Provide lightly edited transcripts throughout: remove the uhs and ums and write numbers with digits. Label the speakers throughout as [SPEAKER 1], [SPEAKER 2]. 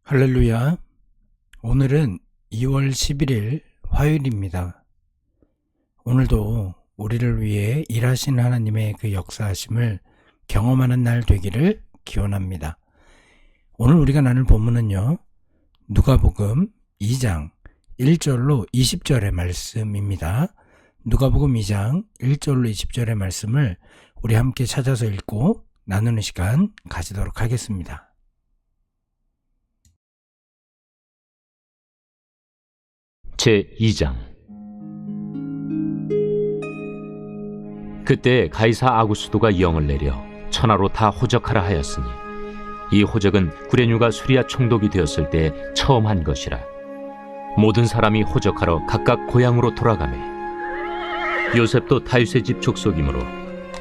[SPEAKER 1] 할렐루야. 오늘은 2월 11일 화요일입니다. 오늘도 우리를 위해 일하신 하나님의 그 역사하심을 경험하는 날 되기를 기원합니다. 오늘 우리가 나눌 본문은요, 누가복음 2장 1절로 20절의 말씀입니다. 누가복음 2장 1절로 20절의 말씀을 우리 함께 찾아서 읽고 나누는 시간 가지도록 하겠습니다.
[SPEAKER 2] 제2장. 그때 가이사 아구스도가 영을 내려 천하로 다 호적하라 하였으니, 이 호적은 구레뉴가 수리아 총독이 되었을 때 처음 한 것이라. 모든 사람이 호적하러 각각 고향으로 돌아가매, 요셉도 다윗의 집 족속이므로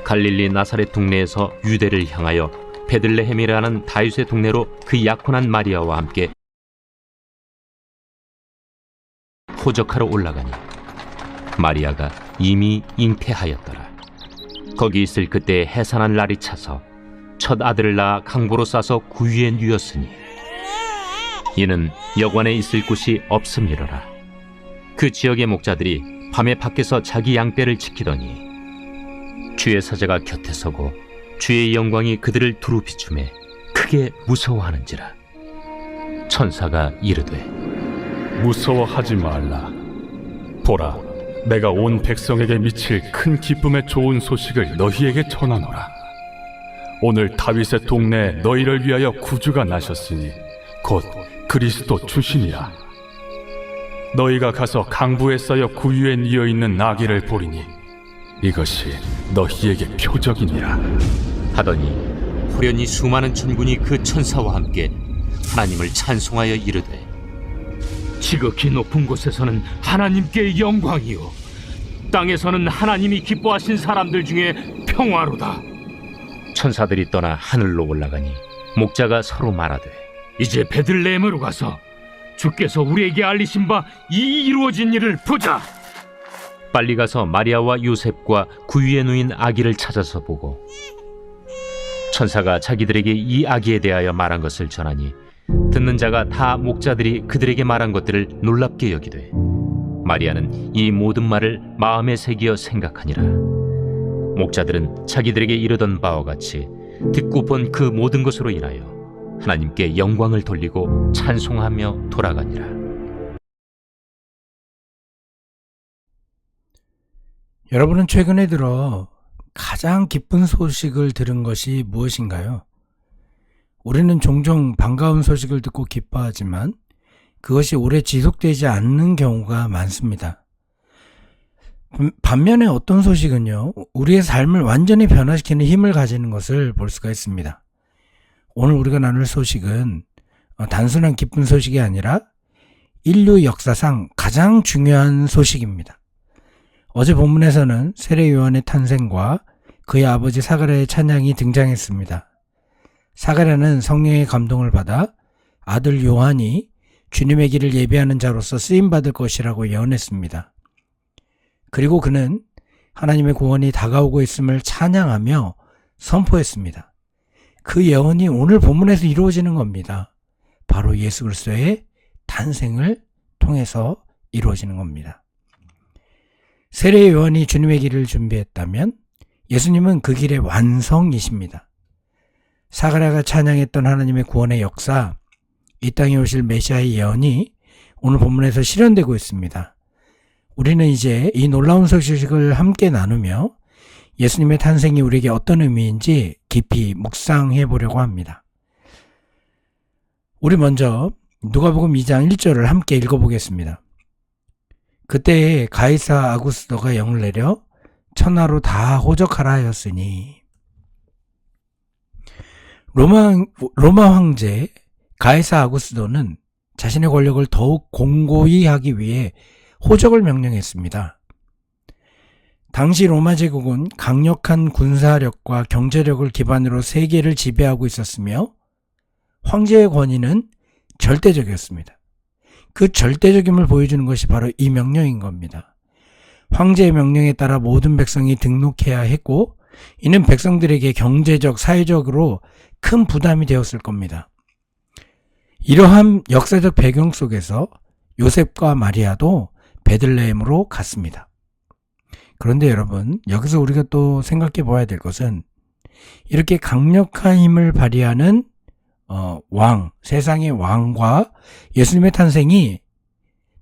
[SPEAKER 2] 갈릴리 나사렛 동네에서 유대를 향하여 베들레헴이라는 다윗의 동네로 그 약혼한 마리아와 함께 호적하러 올라가니, 마리아가 이미 잉태하였더라. 거기 있을 그때 해산한 날이 차서 첫 아들을 낳아 강보로 싸서 구유에 누였으니, 이는 여관에 있을 곳이 없음이로라. 그 지역의 목자들이 밤에 밖에서 자기 양떼를 지키더니 주의 사자가 곁에 서고 주의 영광이 그들을 두루 비추매 크게 무서워하는지라. 천사가 이르되,
[SPEAKER 3] 무서워하지 말라. 보라, 내가 온 백성에게 미칠 큰 기쁨의 좋은 소식을 너희에게 전하노라. 오늘 다윗의 동네에 너희를 위하여 구주가 나셨으니 곧 그리스도 주시니라. 너희가 가서 강부에 쌓여 구유에 뉘어 있는 나귀를 보리니 이것이 너희에게 표적이니라
[SPEAKER 2] 하더니, 호련히 수많은 천군이 그 천사와 함께 하나님을 찬송하여 이르되, 지극히 높은 곳에서는 하나님께 영광이요, 땅에서는 하나님이 기뻐하신 사람들 중에 평화로다. 천사들이 떠나 하늘로 올라가니 목자가 서로 말하되, 이제 베들레헴으로 가서 주께서 우리에게 알리신 바 이 이루어진 일을 보자. 빨리 가서 마리아와 요셉과 구유에 누인 아기를 찾아서 보고, 천사가 자기들에게 이 아기에 대하여 말한 것을 전하니, 듣는 자가 다 목자들이 그들에게 말한 것들을 놀랍게 여기되, 마리아는 이 모든 말을 마음에 새기어 생각하니라. 목자들은 자기들에게 이르던 바와 같이 듣고 본 그 모든 것으로 인하여 하나님께 영광을 돌리고 찬송하며 돌아가니라.
[SPEAKER 1] 여러분은 최근에 들어 가장 기쁜 소식을 들은 것이 무엇인가요? 우리는 종종 반가운 소식을 듣고 기뻐하지만 그것이 오래 지속되지 않는 경우가 많습니다. 반면에 어떤 소식은요, 우리의 삶을 완전히 변화시키는 힘을 가지는 것을 볼 수가 있습니다. 오늘 우리가 나눌 소식은 단순한 기쁜 소식이 아니라 인류 역사상 가장 중요한 소식입니다. 어제 본문에서는 세례 요한의 탄생과 그의 아버지 사가랴의 찬양이 등장했습니다. 사가랴는 성령의 감동을 받아 아들 요한이 주님의 길을 예비하는 자로서 쓰임받을 것이라고 예언했습니다. 그리고 그는 하나님의 구원이 다가오고 있음을 찬양하며 선포했습니다. 그 예언이 오늘 본문에서 이루어지는 겁니다. 바로 예수 그리스도의 탄생을 통해서 이루어지는 겁니다. 세례 요한이 주님의 길을 준비했다면 예수님은 그 길의 완성이십니다. 사가랴가 찬양했던 하나님의 구원의 역사, 이 땅에 오실 메시아의 예언이 오늘 본문에서 실현되고 있습니다. 우리는 이제 이 놀라운 소식을 함께 나누며 예수님의 탄생이 우리에게 어떤 의미인지 깊이 묵상해 보려고 합니다. 우리 먼저 누가복음 2장 1절을 함께 읽어보겠습니다. 그때 가이사 아구스도가 영을 내려 천하로 다 호적하라 하였으니, 로마 황제 가이사 아구스도는 자신의 권력을 더욱 공고히 하기 위해 호적을 명령했습니다. 당시 로마 제국은 강력한 군사력과 경제력을 기반으로 세계를 지배하고 있었으며 황제의 권위는 절대적이었습니다. 그 절대적임을 보여주는 것이 바로 이 명령인 겁니다. 황제의 명령에 따라 모든 백성이 등록해야 했고, 이는 백성들에게 경제적, 사회적으로 큰 부담이 되었을 겁니다. 이러한 역사적 배경 속에서 요셉과 마리아도 베들레헴으로 갔습니다. 그런데 여러분, 여기서 우리가 또 생각해 봐야 될 것은 이렇게 강력한 힘을 발휘하는 세상의 왕과 예수님의 탄생이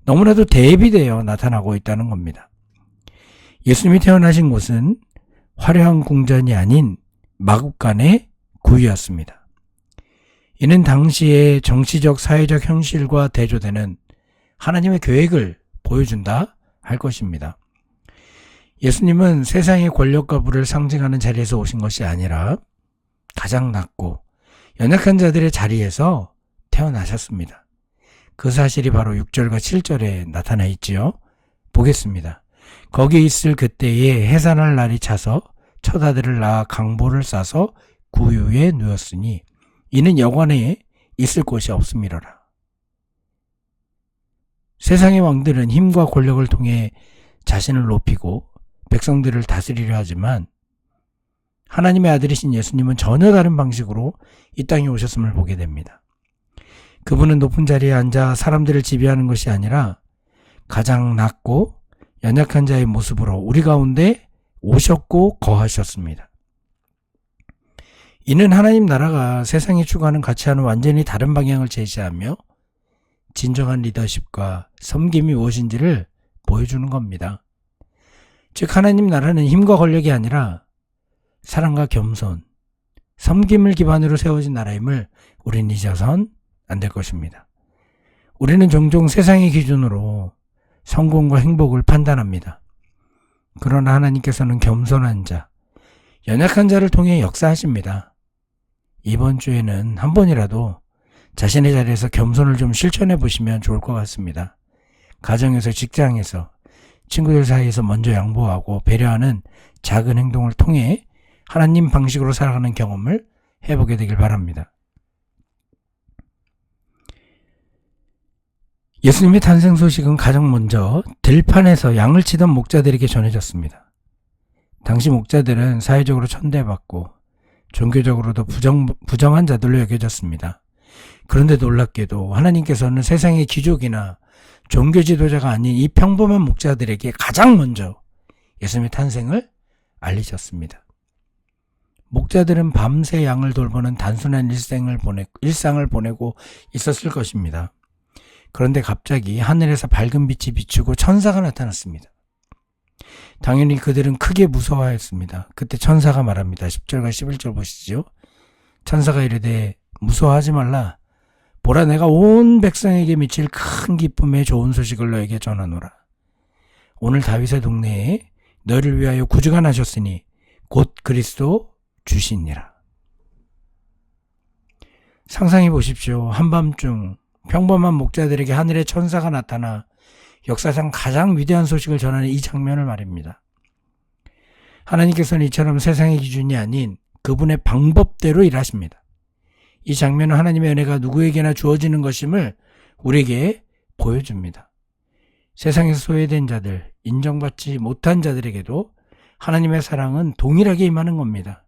[SPEAKER 1] 너무나도 대비되어 나타나고 있다는 겁니다. 예수님이 태어나신 곳은 화려한 궁전이 아닌 마국간의 구유였습니다. 이는 당시의 정치적, 사회적 현실과 대조되는 하나님의 계획을 보여준다 할 것입니다. 예수님은 세상의 권력과 부를 상징하는 자리에서 오신 것이 아니라 가장 낮고 연약한 자들의 자리에서 태어나셨습니다. 그 사실이 바로 6절과 7절에 나타나 있지요. 보겠습니다. 거기에 있을 그때에 해산할 날이 차서 첫 아들을 낳아 강보를 싸서 구유에 누웠으니 이는 여관에 있을 곳이 없음이로라. 세상의 왕들은 힘과 권력을 통해 자신을 높이고 백성들을 다스리려 하지만 하나님의 아들이신 예수님은 전혀 다른 방식으로 이 땅에 오셨음을 보게 됩니다. 그분은 높은 자리에 앉아 사람들을 지배하는 것이 아니라 가장 낮고 연약한 자의 모습으로 우리 가운데 오셨고 거하셨습니다. 이는 하나님 나라가 세상이 추구하는 가치와는 완전히 다른 방향을 제시하며 진정한 리더십과 섬김이 무엇인지를 보여주는 겁니다. 즉 하나님 나라는 힘과 권력이 아니라 사랑과 겸손, 섬김을 기반으로 세워진 나라임을 우리는 잊어선 안 될 것입니다. 우리는 종종 세상의 기준으로 성공과 행복을 판단합니다. 그러나 하나님께서는 겸손한 자, 연약한 자를 통해 역사하십니다. 이번 주에는 한 번이라도 자신의 자리에서 겸손을 좀 실천해 보시면 좋을 것 같습니다. 가정에서, 직장에서, 친구들 사이에서 먼저 양보하고 배려하는 작은 행동을 통해 하나님 방식으로 살아가는 경험을 해보게 되길 바랍니다. 예수님의 탄생 소식은 가장 먼저 들판에서 양을 치던 목자들에게 전해졌습니다. 당시 목자들은 사회적으로 천대받고 종교적으로도 부정한 자들로 여겨졌습니다. 그런데 놀랍게도 하나님께서는 세상의 귀족이나 종교 지도자가 아닌 이 평범한 목자들에게 가장 먼저 예수님의 탄생을 알리셨습니다. 목자들은 밤새 양을 돌보는 단순한 일상을 보내고 있었을 것입니다. 그런데 갑자기 하늘에서 밝은 빛이 비추고 천사가 나타났습니다. 당연히 그들은 크게 무서워하였습니다. 그때 천사가 말합니다. 10절과 11절 보시죠. 천사가 이르되 무서워하지 말라. 보라, 내가 온 백성에게 미칠 큰 기쁨의 좋은 소식을 너에게 전하노라. 오늘 다윗의 동네에 너를 위하여 구주가 나셨으니 곧 그리스도 주시니라. 상상해 보십시오. 한밤중 평범한 목자들에게 하늘의 천사가 나타나 역사상 가장 위대한 소식을 전하는 이 장면을 말입니다. 하나님께서는 이처럼 세상의 기준이 아닌 그분의 방법대로 일하십니다. 이 장면은 하나님의 은혜가 누구에게나 주어지는 것임을 우리에게 보여줍니다. 세상에서 소외된 자들, 인정받지 못한 자들에게도 하나님의 사랑은 동일하게 임하는 겁니다.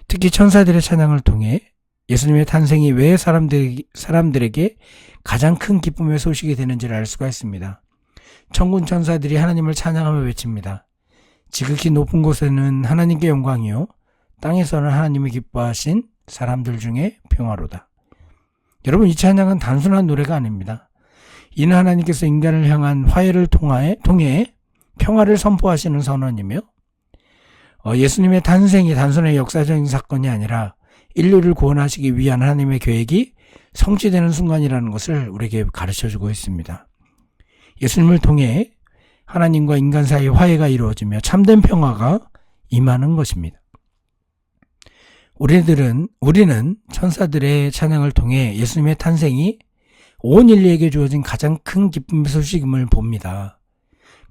[SPEAKER 1] 특히 천사들의 찬양을 통해 예수님의 탄생이 왜 사람들에게 가장 큰 기쁨의 소식이 되는지를 알 수가 있습니다. 천군 천사들이 하나님을 찬양하며 외칩니다. 지극히 높은 곳에는 하나님께 영광이요, 땅에서는 하나님이 기뻐하신 사람들 중에 평화로다. 여러분, 이 찬양은 단순한 노래가 아닙니다. 이는 하나님께서 인간을 향한 화해를 통해 평화를 선포하시는 선언이며 예수님의 탄생이 단순한 역사적인 사건이 아니라 인류를 구원하시기 위한 하나님의 계획이 성취되는 순간이라는 것을 우리에게 가르쳐주고 있습니다. 예수님을 통해 하나님과 인간 사이의 화해가 이루어지며 참된 평화가 임하는 것입니다. 우리는 천사들의 찬양을 통해 예수님의 탄생이 온 인류에게 주어진 가장 큰 기쁨의 소식임을 봅니다.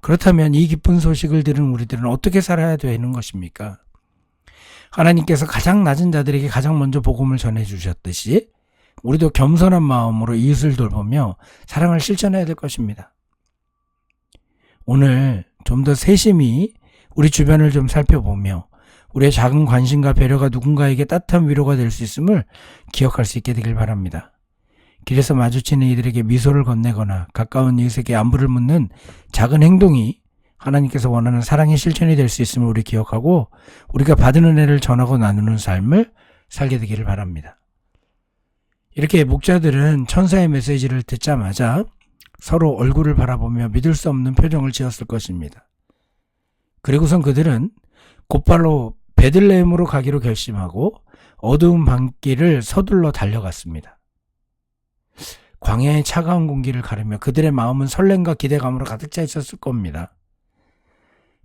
[SPEAKER 1] 그렇다면 이 기쁜 소식을 들은 우리들은 어떻게 살아야 되는 것입니까? 하나님께서 가장 낮은 자들에게 가장 먼저 복음을 전해주셨듯이 우리도 겸손한 마음으로 이웃을 돌보며 사랑을 실천해야 될 것입니다. 오늘 좀 더 세심히 우리 주변을 좀 살펴보며 우리의 작은 관심과 배려가 누군가에게 따뜻한 위로가 될 수 있음을 기억할 수 있게 되길 바랍니다. 길에서 마주치는 이들에게 미소를 건네거나 가까운 이웃에게 안부를 묻는 작은 행동이 하나님께서 원하는 사랑의 실천이 될 수 있음을 우리 기억하고 우리가 받은 은혜를 전하고 나누는 삶을 살게 되기를 바랍니다. 이렇게 목자들은 천사의 메시지를 듣자마자 서로 얼굴을 바라보며 믿을 수 없는 표정을 지었을 것입니다. 그리고선 그들은 곧바로 베들레헴으로 가기로 결심하고 어두운 밤길을 서둘러 달려갔습니다. 광야의 차가운 공기를 가르며 그들의 마음은 설렘과 기대감으로 가득 차 있었을 겁니다.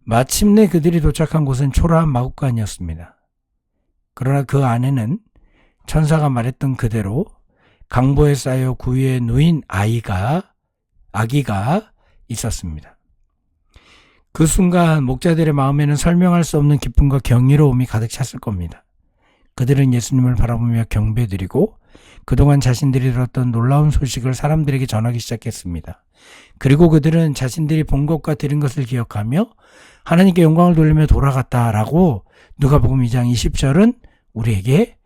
[SPEAKER 1] 마침내 그들이 도착한 곳은 초라한 마구간이었습니다. 그러나 그 안에는 천사가 말했던 그대로 강보에 쌓여 구유에 누인 아기가 있었습니다. 그 순간 목자들의 마음에는 설명할 수 없는 기쁨과 경이로움이 가득 찼을 겁니다. 그들은 예수님을 바라보며 경배드리고 그동안 자신들이 들었던 놀라운 소식을 사람들에게 전하기 시작했습니다. 그리고 그들은 자신들이 본 것과 들은 것을 기억하며 하나님께 영광을 돌리며 돌아갔다라고 누가복음 2장 20절은 우리에게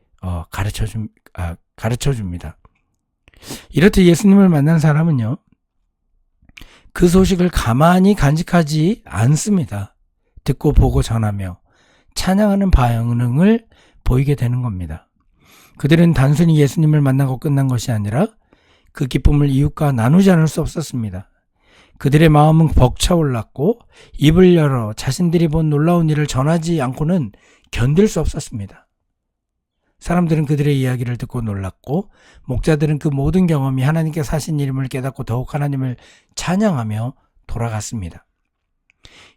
[SPEAKER 1] 가르쳐 줍니다. 이렇듯 예수님을 만난 사람은요, 그 소식을 가만히 간직하지 않습니다. 듣고 보고 전하며 찬양하는 반응을 보이게 되는 겁니다. 그들은 단순히 예수님을 만나고 끝난 것이 아니라 그 기쁨을 이웃과 나누지 않을 수 없었습니다. 그들의 마음은 벅차올랐고 입을 열어 자신들이 본 놀라운 일을 전하지 않고는 견딜 수 없었습니다. 사람들은 그들의 이야기를 듣고 놀랐고 목자들은 그 모든 경험이 하나님께서 하신 일임을 깨닫고 더욱 하나님을 찬양하며 돌아갔습니다.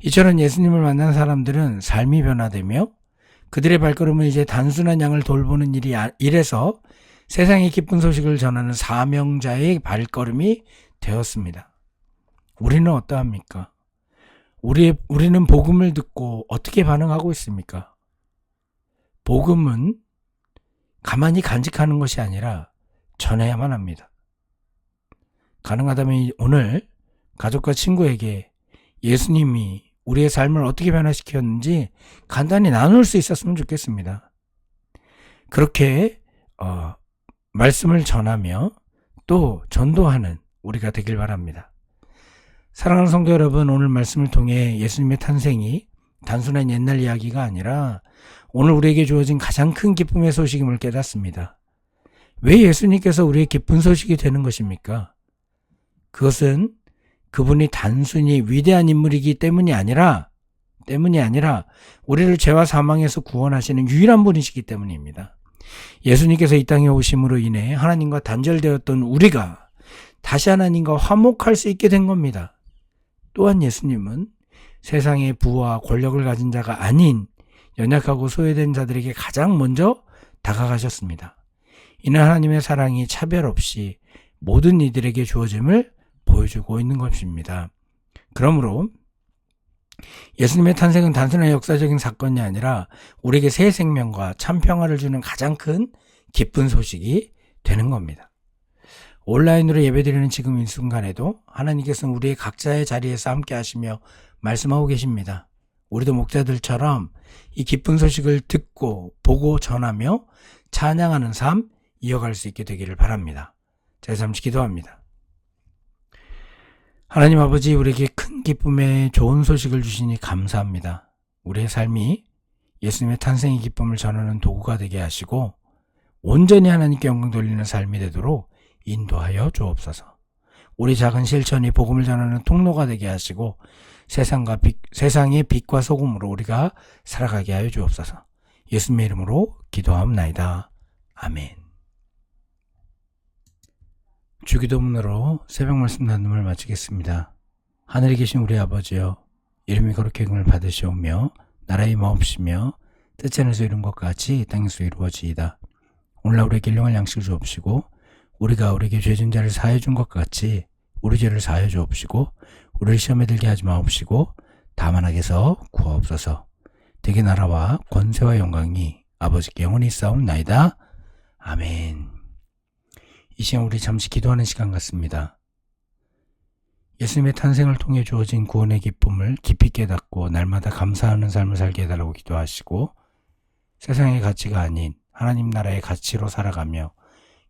[SPEAKER 1] 이처럼 예수님을 만난 사람들은 삶이 변화되며 그들의 발걸음은 이제 단순한 양을 돌보는 일에서 세상의 기쁜 소식을 전하는 사명자의 발걸음이 되었습니다. 우리는 어떠합니까? 우리는 복음을 듣고 어떻게 반응하고 있습니까? 복음은 가만히 간직하는 것이 아니라 전해야만 합니다. 가능하다면 오늘 가족과 친구에게 예수님이 우리의 삶을 어떻게 변화시켰는지 간단히 나눌 수 있었으면 좋겠습니다. 그렇게 말씀을 전하며 또 전도하는 우리가 되길 바랍니다. 사랑하는 성도 여러분, 오늘 말씀을 통해 예수님의 탄생이 단순한 옛날 이야기가 아니라 오늘 우리에게 주어진 가장 큰 기쁨의 소식임을 깨닫습니다. 왜 예수님께서 우리의 기쁜 소식이 되는 것입니까? 그것은 그분이 단순히 위대한 인물이기 때문이 아니라 우리를 죄와 사망에서 구원하시는 유일한 분이시기 때문입니다. 예수님께서 이 땅에 오심으로 인해 하나님과 단절되었던 우리가 다시 하나님과 화목할 수 있게 된 겁니다. 또한 예수님은 세상의 부와 권력을 가진 자가 아닌 연약하고 소외된 자들에게 가장 먼저 다가가셨습니다. 이는 하나님의 사랑이 차별 없이 모든 이들에게 주어짐을 보여주고 있는 것입니다. 그러므로 예수님의 탄생은 단순한 역사적인 사건이 아니라 우리에게 새 생명과 참 평화를 주는 가장 큰 기쁜 소식이 되는 겁니다. 온라인으로 예배드리는 지금 이 순간에도 하나님께서는 우리의 각자의 자리에서 함께 하시며 말씀하고 계십니다. 우리도 목자들처럼 이 기쁜 소식을 듣고 보고 전하며 찬양하는 삶 이어갈 수 있게 되기를 바랍니다. 제가 잠시 기도합니다. 하나님 아버지, 우리에게 큰 기쁨의 좋은 소식을 주시니 감사합니다. 우리의 삶이 예수님의 탄생의 기쁨을 전하는 도구가 되게 하시고 온전히 하나님께 영광 돌리는 삶이 되도록 인도하여 주옵소서. 우리 작은 실천이 복음을 전하는 통로가 되게 하시고 세상의 빛과 소금으로 우리가 살아가게 하여 주옵소서. 예수님의 이름으로 기도하옵나이다. 아멘. 주기도문으로 새벽 말씀 나눔을 마치겠습니다. 하늘에 계신 우리 아버지여, 이름이 거룩히 여김을 받으시오며 나라의 마옵시며 뜻지 않으서 이룬 것 같이 이 땅에서 이루어지이다. 오늘날 우리에게 일용할 양식을 주옵시고 우리가 우리에게 죄진 자를 사하여 준 것 같이 우리 죄를 사하여 주옵시고 우리를 시험에 들게 하지 마옵시고 다만 악에서 구하옵소서. 대개 나라와 권세와 영광이 아버지께 영원히 있사옵나이다. 아멘. 이 시간 우리 잠시 기도하는 시간 같습니다. 예수님의 탄생을 통해 주어진 구원의 기쁨을 깊이 깨닫고 날마다 감사하는 삶을 살게 해달라고 기도하시고 세상의 가치가 아닌 하나님 나라의 가치로 살아가며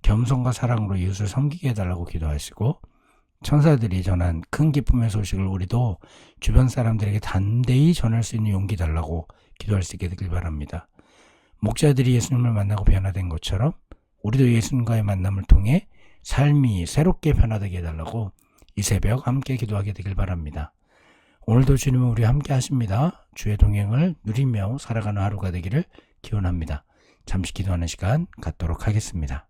[SPEAKER 1] 겸손과 사랑으로 이웃을 섬기게 해달라고 기도하시고, 천사들이 전한 큰 기쁨의 소식을 우리도 주변 사람들에게 담대히 전할 수 있는 용기 달라고 기도할 수 있게 되길 바랍니다. 목자들이 예수님을 만나고 변화된 것처럼 우리도 예수님과의 만남을 통해 삶이 새롭게 변화되게 해달라고 이 새벽 함께 기도하게 되길 바랍니다. 오늘도 주님은 우리와 함께 하십니다. 주의 동행을 누리며 살아가는 하루가 되기를 기원합니다. 잠시 기도하는 시간 갖도록 하겠습니다.